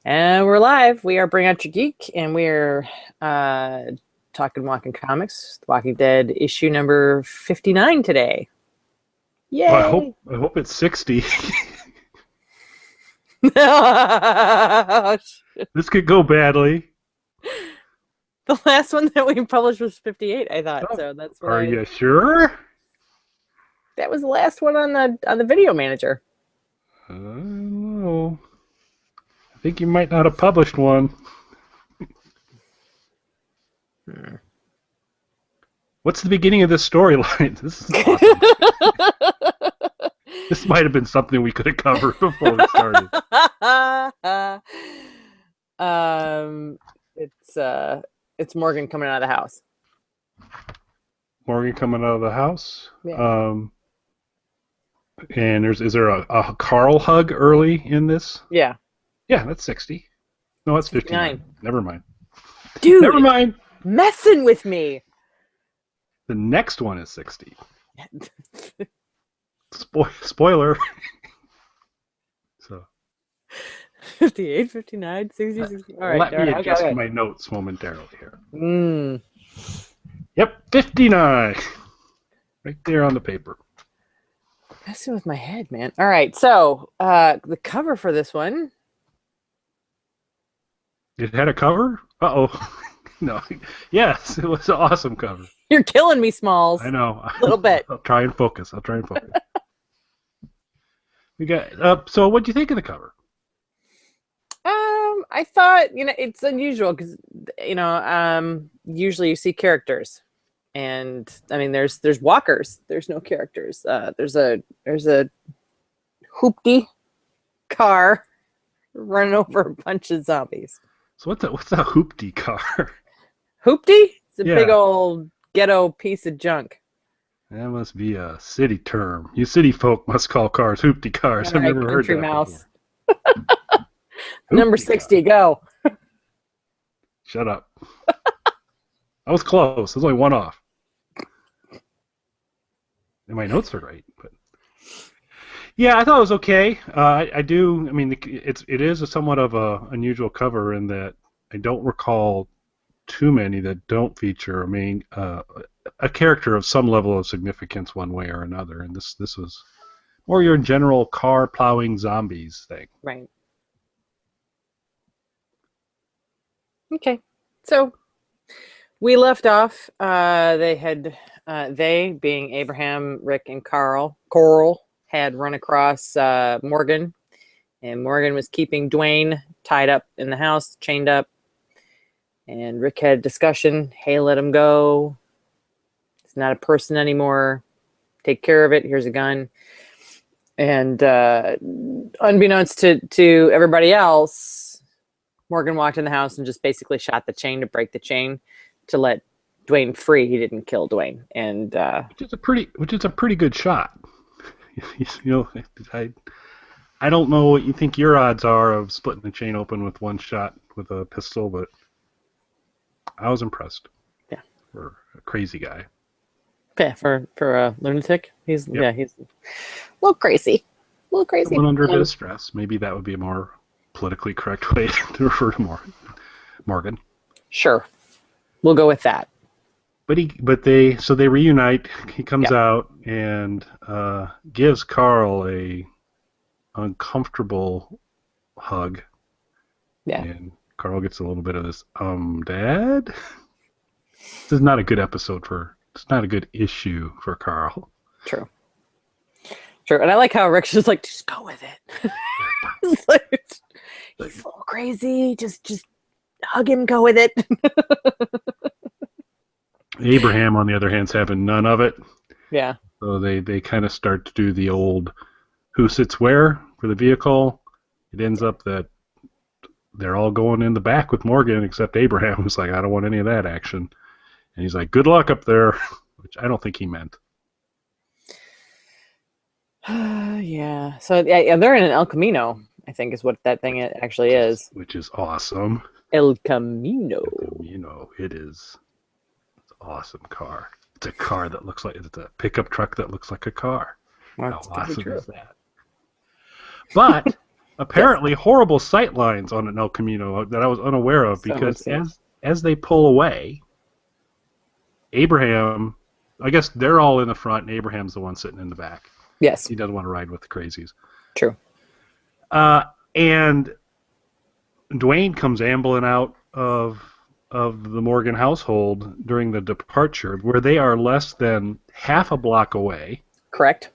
And we're live. We are Bring Out Your Geek, and we're talking Walking Comics, The Walking Dead issue number 59 today. Well, Yay! I hope it's 60. Oh, This could go badly. the last one that we published was 58, I thought. Oh, So that's what are you sure? that was the last one on the video manager. I don't know. I think you might not have published one. Hmm. What's the beginning of this storyline? This is awesome. This might have been something we could have covered before we started. um it's Morgan coming out of the house. Morgan coming out of the house. Yeah. And is there a Carl hug early in this? Yeah. Yeah, that's 60. No, that's 59. 59. Never mind. Dude, Never mind. messing with me. The next one is 60. Spoiler. So 58, 59, 60, 60. All right. let me adjust okay. my notes momentarily here. Mm. Yep, 59. Right there on the paper. Messing with my head, man. All right. So the cover for this one. It had a cover? Uh-oh. No. Yes, it was an awesome cover. You're killing me, Smalls. I know. A little bit. I'll try and focus. We got. So what do you think of the cover? I thought, it's unusual because, usually you see characters. And I mean, there's walkers. There's no characters. There's a hoopty car running over a bunch of zombies. So what's a hoopty car? Hoopty? It's a Yeah. big old ghetto piece of junk. That must be a city term. You city folk must call cars hoopty cars. All I've right, never heard country that mouse. before. Number Hoopty 60, car. go. Shut up. I was close. There's only one off. And my notes are right, but yeah, I thought it was okay. I do. I mean, it is a somewhat of a unusual cover in that I don't recall too many that don't feature a character of some level of significance one way or another. And this was more your general car plowing zombies thing. Right. Okay. So we left off. They being Abraham, Rick, and Coral had run across Morgan, and Morgan was keeping Dwayne tied up in the house, chained up. And Rick had a discussion. Hey, let him go. It's not a person anymore. Take care of it. Here's a gun. And unbeknownst to everybody else, Morgan walked in the house and just basically shot the chain to break the chain to let Dwayne free. He didn't kill Dwayne. And which is a pretty good shot. I don't know what you think your odds are of splitting the chain open with one shot with a pistol, but I was impressed. Yeah. For a crazy guy. Yeah, for a lunatic. He's Yep. he's a little crazy. A little crazy. Someone under a bit of stress. Maybe that would be a more politically correct way to refer to Morgan. Sure. We'll go with that. So they reunite. He comes out and gives Carl a uncomfortable hug. Yeah. And Carl gets a little bit of this, Dad? This is not a good it's not a good issue for Carl. True. And I like how Rick's just like, just go with it. It's like, he's a little crazy. Just hug him, go with it. Abraham, on the other hand, is having none of it. Yeah. So they kind of start to do the old who sits where for the vehicle. It ends up that they're all going in the back with Morgan, except Abraham, who's like, I don't want any of that action. And he's like, good luck up there, which I don't think he meant. Yeah. So yeah, they're in an El Camino, I think is what that thing actually is. Which is awesome. El Camino. It is. It's an awesome car. It's a car that looks like it's a pickup truck that looks like a car. Well, How that's awesome true. is that? But apparently horrible sight lines on an El Camino that I was unaware of, because as they pull away, Abraham, I guess they're all in the front and Abraham's the one sitting in the back. Yes. He doesn't want to ride with the crazies. True. And Dwayne comes ambling out of the Morgan household during the departure, where they are less than half a block away. Correct.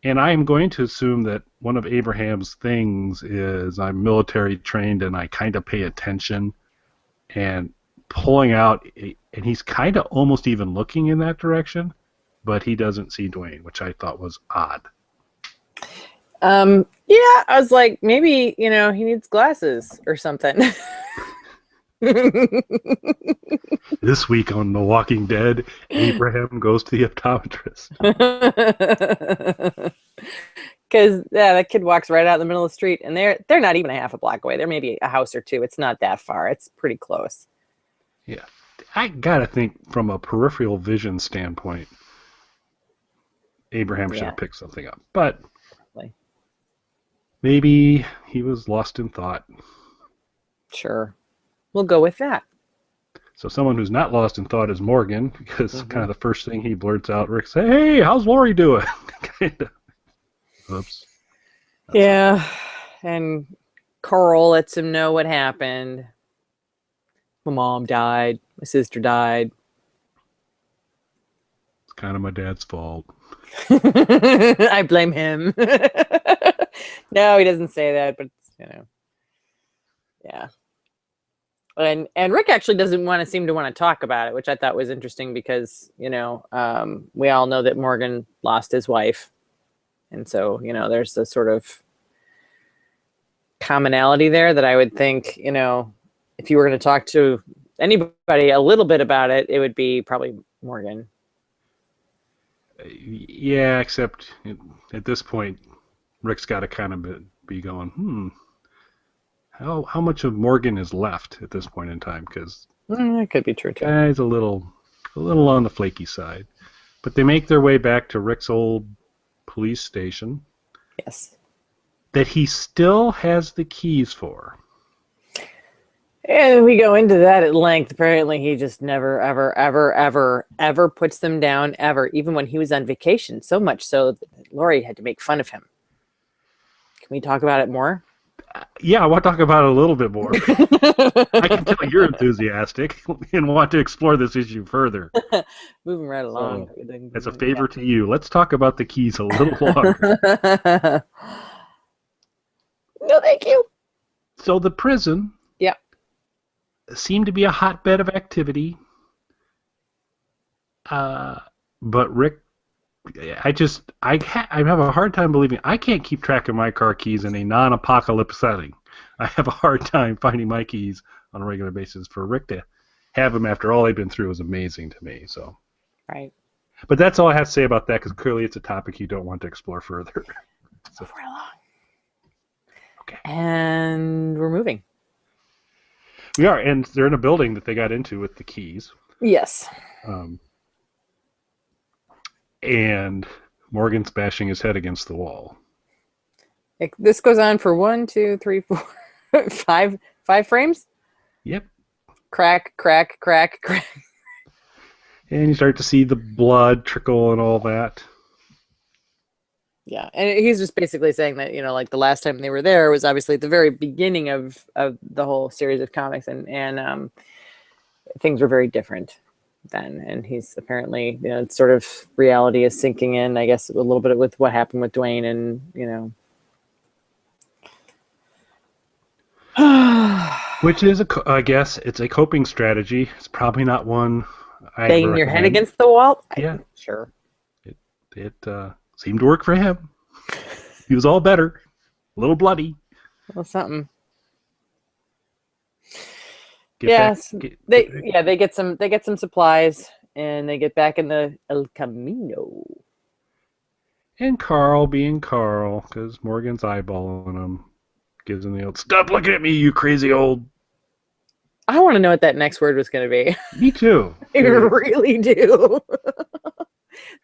And I am going to assume that one of Abraham's things is I'm military trained and I kind of pay attention, and pulling out, and he's kind of almost even looking in that direction, but he doesn't see Dwayne, which I thought was odd. Yeah, I was like, maybe, he needs glasses or something. This week on The Walking Dead, Abraham goes to the optometrist. Because that kid walks right out in the middle of the street, and they're not even a half a block away. They're maybe a house or two. It's not that far. It's pretty close. Yeah, I gotta think from a peripheral vision standpoint, Abraham should have picked something up, but maybe he was lost in thought. Sure. We'll go with that. So someone who's not lost in thought is Morgan, because kind of the first thing he blurts out, Rick say, "Hey, how's Lori doing?" Kind of. Oops. Yeah. And Carl lets him know what happened. My mom died. My sister died. It's kind of my dad's fault. I blame him. No, he doesn't say that, but yeah. And Rick actually doesn't seem to want to talk about it, which I thought was interesting because, we all know that Morgan lost his wife. And so, there's a sort of commonality there that I would think, if you were going to talk to anybody a little bit about it, it would be probably Morgan. Yeah, except at this point, Rick's got to kind of be going, how much of Morgan is left at this point in time? Because that could be true too. Guy's a little on the flaky side, but they make their way back to Rick's old police station. Yes. That he still has the keys for. And we go into that at length. Apparently, he just never, ever, ever, ever, ever puts them down, ever, even when he was on vacation. So much so that Lori had to make fun of him. Can we talk about it more? Yeah, I want to talk about it a little bit more. I can tell you're enthusiastic and want to explore this issue further. Moving right along. So, as a favor to you, let's talk about the keys a little longer. No, thank you. So the prison seemed to be a hotbed of activity. But Rick, I have a hard time believing I can't keep track of my car keys in a non-apocalypse setting. I have a hard time finding my keys on a regular basis. For Rick to have them after all they've been through is amazing to me. So, right. But that's all I have to say about that, because clearly it's a topic you don't want to explore further. So. Right along. Okay. And we're moving. We are, and they're in a building that they got into with the keys. Yes. And Morgan's bashing his head against the wall. This goes on for 1, 2, 3, 4, 5 frames? Yep. Crack, crack, crack, crack. And you start to see the blood trickle and all that. Yeah, and he's just basically saying that, like the last time they were there was obviously at the very beginning of the whole series of comics, and things were very different then. And he's apparently, it's sort of reality is sinking in, I guess, a little bit with what happened with Dwayne, and, Which is, I guess, it's a coping strategy. It's probably not one I banging your head against the wall? Yeah. Sure. It seemed to work for him. He was all better. A little bloody. Well, something. They get some supplies, and they get back in the El Camino. And Carl, being Carl, because Morgan's eyeballing him, gives him the old, "Stop looking at me, you crazy old..." I want to know what that next word was going to be. Me too. I really do.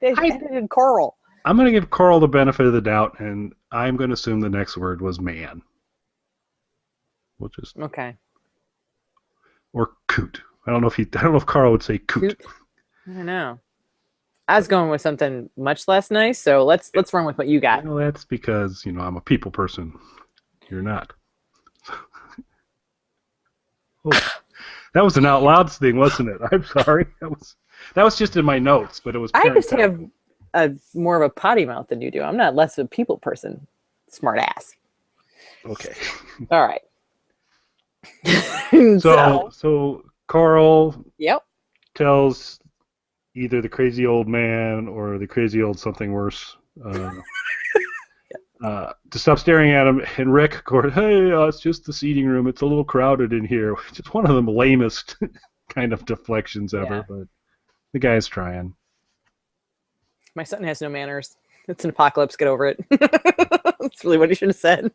They edited Carl. I'm going to give Carl the benefit of the doubt, and I'm going to assume the next word was man. We'll just Okay. or coot. I don't know if Carl would say coot. I don't know. I was going with something much less nice, so let's run with what you got. That's because I'm a people person. You're not. Oh, that was an out loud thing, wasn't it? I'm sorry. That was just in my notes, but it was. I just have more of a potty mouth than you do. I'm not less of a people person. Smart ass. Okay. All right. So Carl. Yep. Tells either the crazy old man or the crazy old something worse to stop staring at him, and Rick goes, "Hey, it's just the seating room. It's a little crowded in here." Which is one of the lamest kind of deflections ever, but the guy's trying. My son has no manners. It's an apocalypse. Get over it. That's really what he should have said.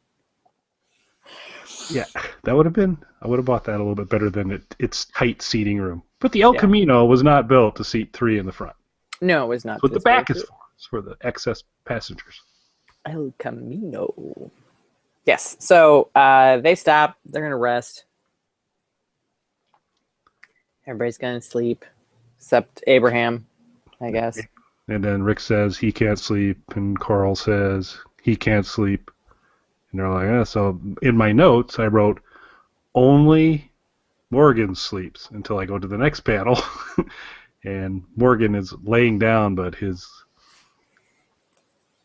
Yeah, that would have been. I would have bought that a little bit better than its tight seating room. But the El Camino was not built to seat 3 in the front. No, it was not. What the back is for. It's for the excess passengers. El Camino. Yes. So they stop. They're going to rest. Everybody's going to sleep, except Abraham, I guess. And then Rick says he can't sleep, and Carl says he can't sleep. And they're like, So in my notes, I wrote, only Morgan sleeps until I go to the next panel. And Morgan is laying down, but he's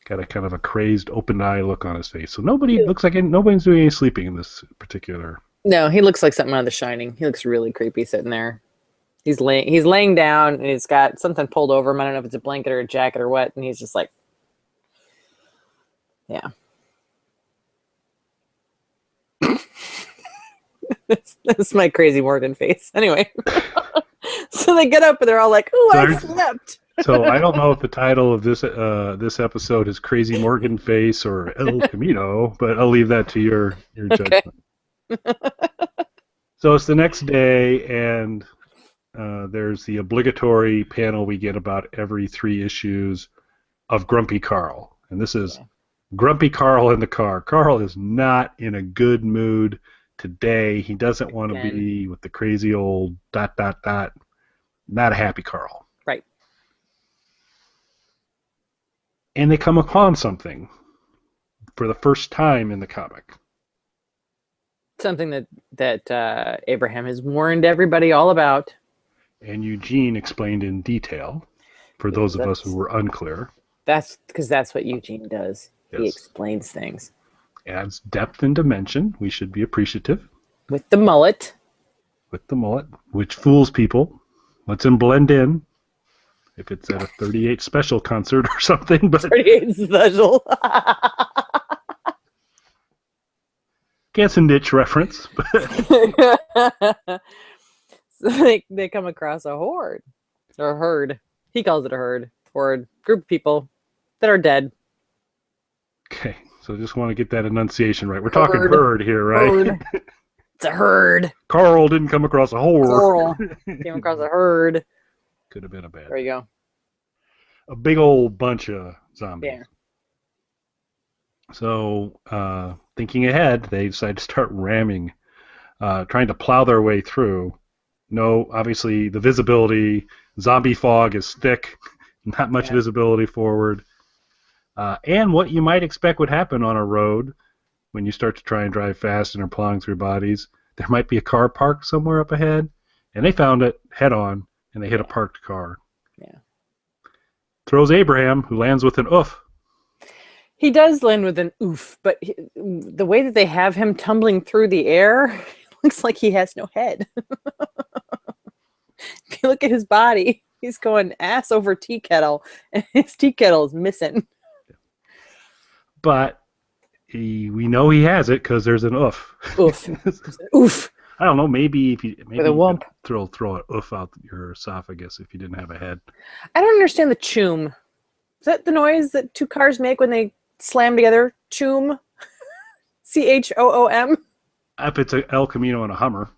got a kind of a crazed, open eye look on his face. So looks like nobody's doing any sleeping in this particular. No, he looks like something out of The Shining. He looks really creepy sitting there. He's laying down, and he's got something pulled over him. I don't know if it's a blanket or a jacket or what, and he's just like, yeah. That's my crazy Morgan face. Anyway, so they get up and they're all like, "Oh, I slept." So I don't know if the title of this episode is Crazy Morgan Face or El Camino, but I'll leave that to your judgment. So it's the next day, and there's the obligatory panel we get about every 3 issues of Grumpy Carl, and this is Grumpy Carl in the car. Carl is not in a good mood today. He doesn't want to be with the crazy old ... Not a happy Carl. Right. And they come upon something for the first time in the comic. Something that Abraham has warned everybody all about. And Eugene explained in detail for those of us who were unclear. That's because that's what Eugene does. Yes. He explains things. Adds depth and dimension. We should be appreciative. With the mullet. Which fools people. Lets him blend in. If it's at a 38 special concert or something. But 38 special. Gets a niche reference. So they come across a horde. Or a herd. He calls it a herd. Horde. Group of people that are dead. Okay. So just want to get that enunciation right. We're talking herd here, right? Herd. It's a herd. Carl didn't come across a horde. Carl came across a herd. Could have been a bad. There you go. A big old bunch of zombies. Yeah. So, thinking ahead, they decide to start ramming, trying to plow their way through. No, obviously the visibility, zombie fog is thick, not much visibility forward. And what you might expect would happen on a road when you start to try and drive fast and are plowing through bodies. There might be a car parked somewhere up ahead, and they found it head on, and they hit a parked car. Yeah. Throws Abraham, who lands with an oof. He does land with an oof, but the way that they have him tumbling through the air looks like he has no head. If you look at his body, he's going ass over tea kettle, and his tea kettle is missing. But we know he has it because there's an oof. Oof. Oof. I don't know. Maybe if you with a wump. Throw an oof out your esophagus if you didn't have a head. I don't understand the choom. Is that the noise that 2 cars make when they slam together? Choom. CHOOM. If it's a El Camino and a Hummer,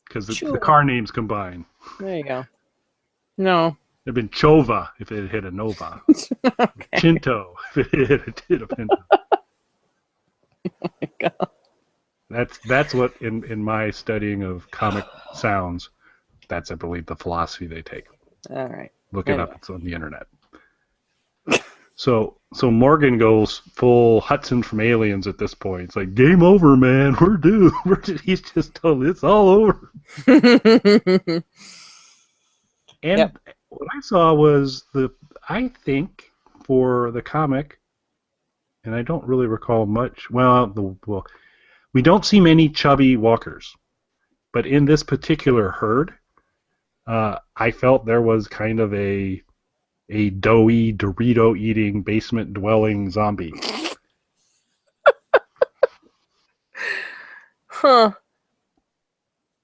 because the car names combine. There you go. No. It'd been Chova if it hit a Nova. Okay. Chinto if it hit a Pinto. Oh my God. That's what in my studying of comic sounds, that's I believe the philosophy they take. All right. Look it up. It's on the internet. So Morgan goes full Hudson from Aliens at this point. It's like, game over, man. We're due. He's just told it's all over. And what I saw was I think for the comic, and I don't really recall much. Well, we don't see many chubby walkers, but in this particular herd, I felt there was kind of a doughy, Dorito-eating, basement-dwelling zombie. Huh.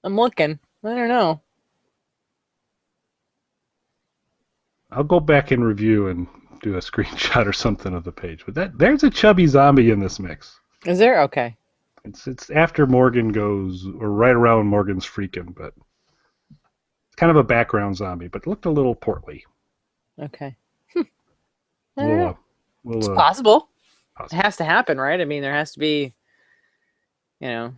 I'm looking. I don't know. I'll go back and review and do a screenshot or something of the page. But there's a chubby zombie in this mix. Is there? Okay. It's after Morgan goes, or right around Morgan's freaking, but it's kind of a background zombie, but looked a little portly. Okay. It's possible. It has to happen, right? I mean, there has to be, they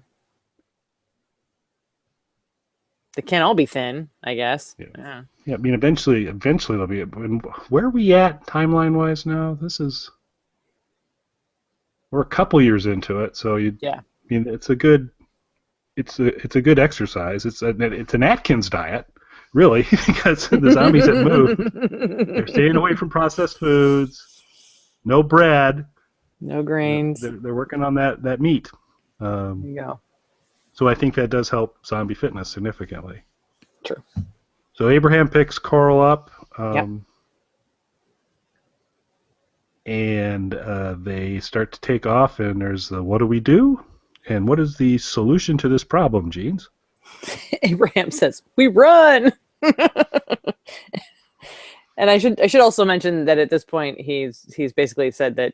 can't all be thin, I guess. Yeah. I mean, eventually they'll be. Where are we at timeline-wise now? We're a couple years into it, so I mean, it's a good exercise. It's an Atkins diet. Really, because the zombies that move, they're staying away from processed foods, no bread, no grains. They're working on that meat. There you go. So I think that does help zombie fitness significantly. True. So Abraham picks Carl up, and they start to take off, and there's the what do we do? And what is the solution to this problem, Jeans? Abraham says, "We run." And I should also mention that at this point he's basically said that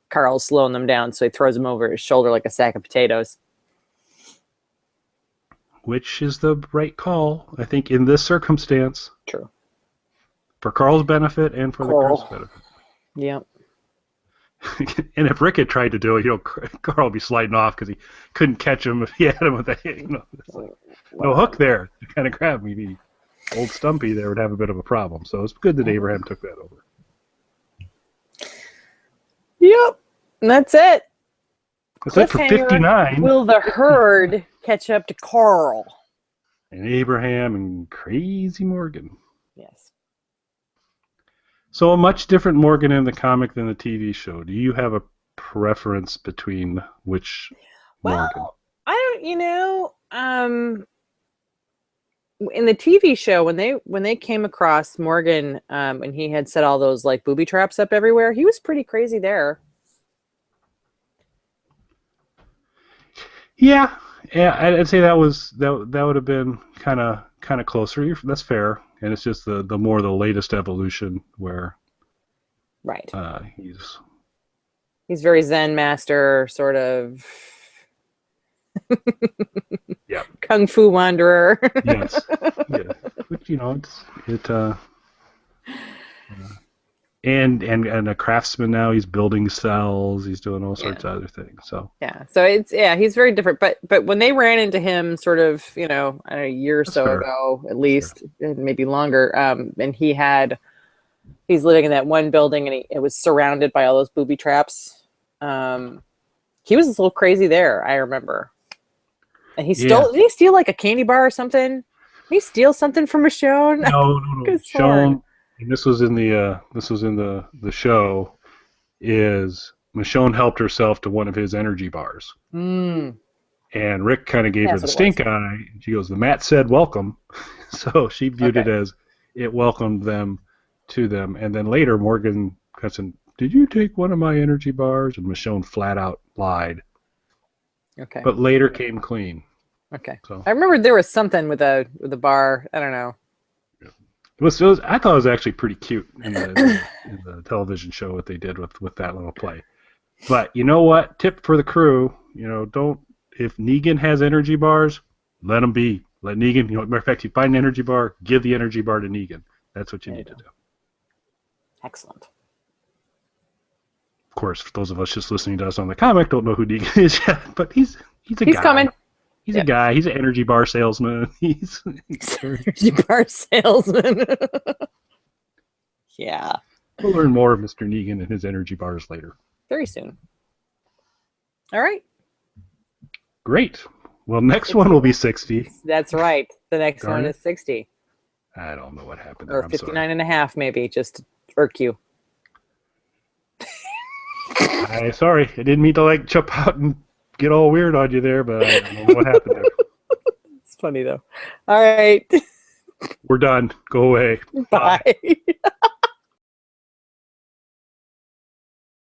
Carl's slowing them down, so he throws him over his shoulder like a sack of potatoes. Which is the right call, I think, in this circumstance. True. For Carl's benefit and for the crew's benefit. Yep. And if Rick had tried to do it, Carl would be sliding off because he couldn't catch him if he had him with no hook there to kind of grab me. The old Stumpy there would have a bit of a problem. So it's good that Abraham took that over. Yep. And that's it. That's it for 59. Will the herd catch up to Carl? And Abraham and Crazy Morgan. Yes. So a much different Morgan in the comic than the TV show. Do you have a preference between which Morgan? I don't, in the TV show, when they came across Morgan, and he had set all those like booby traps up everywhere, he was pretty crazy there. Yeah, I'd say that would have been kind of closer. That's fair, and it's just the more the latest evolution where, right? He's very Zen master sort of. Yeah. Kung Fu wanderer. Yes. Yeah. Which and a craftsman now. He's building cells. He's doing all sorts of other things. So he's very different. But when they ran into him, sort of a year or so ago, at least, maybe longer, and he's living in that one building, and it was surrounded by all those booby traps. He was a little crazy there. I remember. And he stole. Did he steal like a candy bar or something? Did he steal something from Michonne? No. Michonne, and this was in the show. Is Michonne helped herself to one of his energy bars? Mm. And Rick kind of gave her the stink eye. She goes, "The mat said welcome," so she viewed it as it welcomed them to them. And then later, Morgan said, "Did you take one of my energy bars?" And Michonne flat out lied. Okay. But later came clean. Okay. So I remember there was something with the bar. I don't know. Yeah. I thought it was actually pretty cute in the television show what they did with that little play. But you know what? Tip for the crew: don't, if Negan has energy bars, let him be. Let Negan. Matter of fact, you find an energy bar, give the energy bar to Negan. That's what you need to do. Excellent. Of course, for those of us just listening to us on the comic, don't know who Negan is yet, but he's He's a He's guy. coming. He's a guy. He's an energy bar salesman. He's Energy bar salesman. Yeah. We'll learn more of Mr. Negan and his energy bars later. Very soon. All right. Great. Well, next one will be 60. That's right. The next one Garnet? is 60. I don't know what happened there. Or 59 and a half, maybe, just to irk you. Sorry. I didn't mean to jump out and get all weird on you there, but I don't know what happened there. It's funny, though. All right. We're done. Go away. Bye.